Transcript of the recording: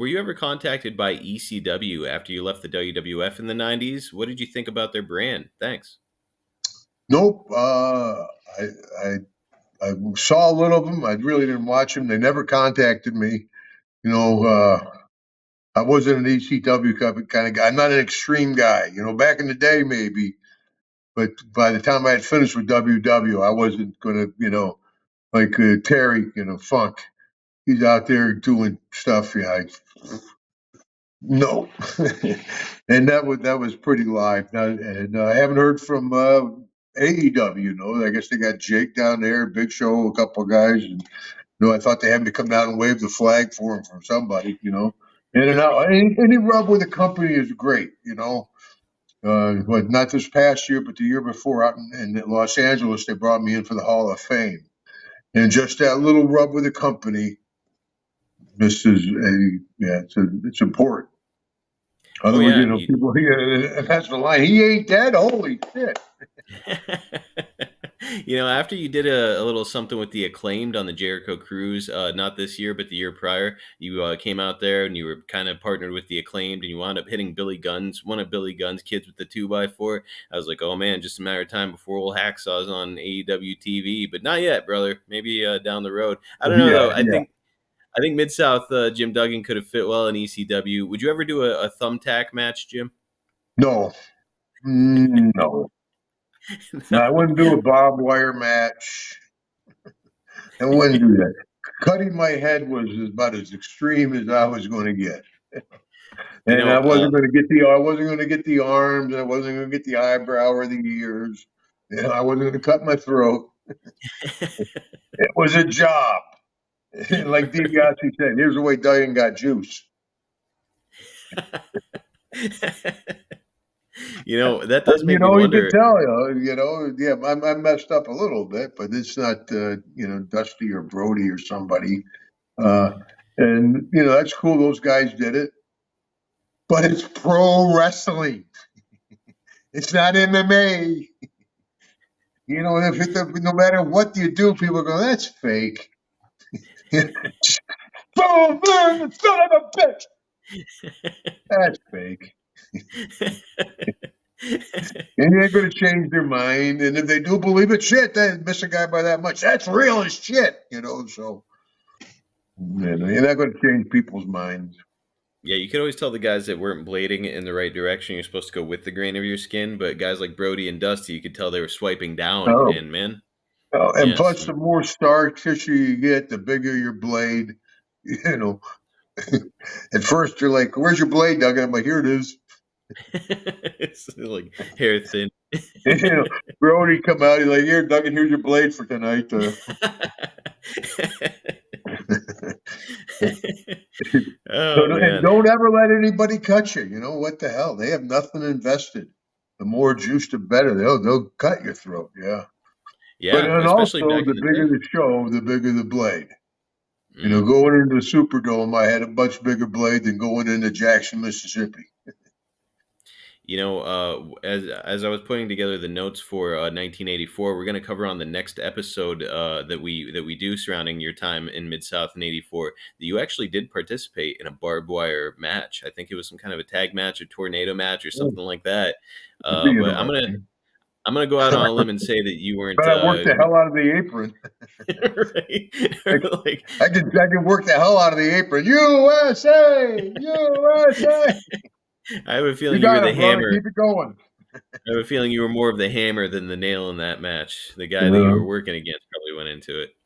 were you ever contacted by ECW after you left the WWF in the '90s? What did you think about their brand? Thanks. Nope. I, I I saw a little of them. I really didn't watch them. They never contacted me. You know, I wasn't an ECW kind of guy. I'm not an extreme guy. You know, back in the day, maybe. But by the time I had finished with WW, I wasn't going to, like Terry, Funk. He's out there doing stuff. Yeah, no. And that was pretty live. And I haven't heard from AEW. I guess they got Jake down there, Big Show, a couple of guys, and I thought they had me come down and wave the flag for him from somebody. In and out. Any rub with the company is great. But not this past year, but the year before out in Los Angeles, they brought me in for the Hall of Fame. And just that little rub with the company, it's important. Otherwise, people, that's the line. He ain't dead. Holy shit. After you did a little something with the Acclaimed on the Jericho Cruise, not this year, but the year prior, you came out there and you were kind of partnered with the Acclaimed and you wound up hitting Billy Gunn's, one of Billy Gunn's kids with the 2x4. I was like, oh man, just a matter of time before old Hacksaw's on AEW TV, but not yet, brother. Maybe down the road. I don't know though. I think Mid-South Jim Duggan could have fit well in ECW. Would you ever do a thumbtack match, Jim? No. No. No, I wouldn't do a barbed wire match. I wouldn't do that. Cutting my head was about as extreme as I was going to get. And I wasn't going to get the arms, and I wasn't going to get the eyebrow or the ears. I wasn't going to cut my throat. It was a job. Like DiBiase said, here's the way Duggan got juice. That does make me wonder. You can tell, I messed up a little bit, but it's not, Dusty or Brody or somebody. And, that's cool. Those guys did it. But it's pro wrestling. It's not MMA. No matter what you do, people go, that's fake. Boom, boom, son of a bitch. That's fake. And you ain't going to change their mind. And if they do believe it, shit, they miss a guy by that much. That's real as shit, so you're not going to change people's minds. Yeah, you could always tell the guys that weren't blading in the right direction. You're supposed to go with the grain of your skin, but guys like Brody and Dusty, you could tell they were swiping down. Oh. And man. And yes. Plus, the more scar tissue you get, the bigger your blade. At first you're like, "Where's your blade, Duggan?" I'm like, "Here it is." It's like hair thin. Brody come out. He's like, "Here, Duggan. Here's your blade for tonight." Don't ever let anybody cut you. What the hell? They have nothing invested. The more juice, the better. They'll cut your throat. Yeah. Yeah, but and also the bigger the show, the bigger the blade. Going into the Superdome, I had a much bigger blade than going into Jackson, Mississippi. As I was putting together the notes for 1984, we're going to cover on the next episode that we do surrounding your time in Mid-South in '84. That you actually did participate in a barbed wire match. I think it was some kind of a tag match, a tornado match, or something like that. But I'm gonna go out on a limb and say that you weren't. But I worked the hell out of the apron. Right? I can work the hell out of the apron. USA, USA. I have a feeling you were the hammer. Keep it going. I have a feeling you were more of the hammer than the nail in that match. The guy that you were working against probably went into it.